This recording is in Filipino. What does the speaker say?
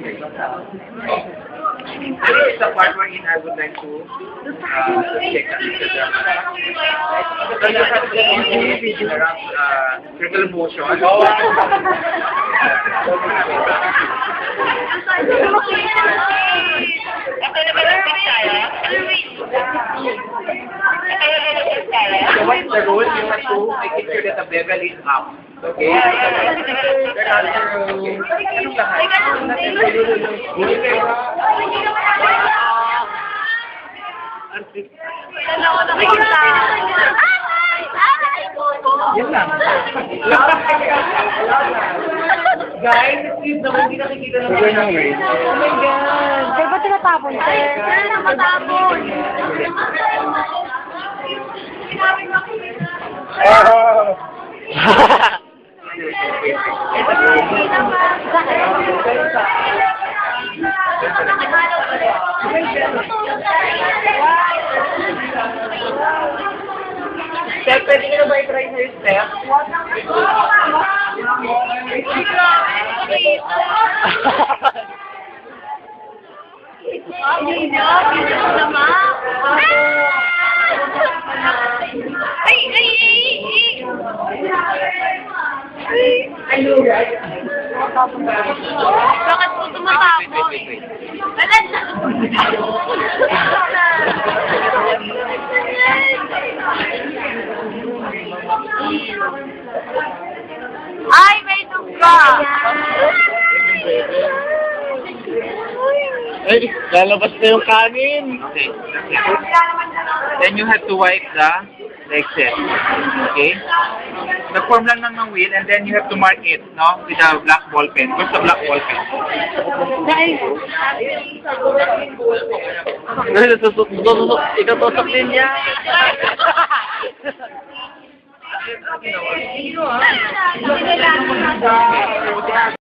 This is the part wherein I would like to check on Instagram. So you have the image around circle motion. So what's the rule? You have to make sure that the bevel is up. Okay? Yan lang. Guys, please naman hindi nakikita naman. Oh my God! Sir, ba't tinatapon, sir? Sir, nakatapon. Step, pwede nyo na ba i-try sa yung step? Bakit po tumatapon? Ay, may duga! Ay, lalabas na yung kanin. Okay. Then you have to wipe the excess. Okay? Nag-form lang ng wheel and then you have to mark it, no? With a black ball pen. What's the black ball pen? Itutusok din niya. Ano?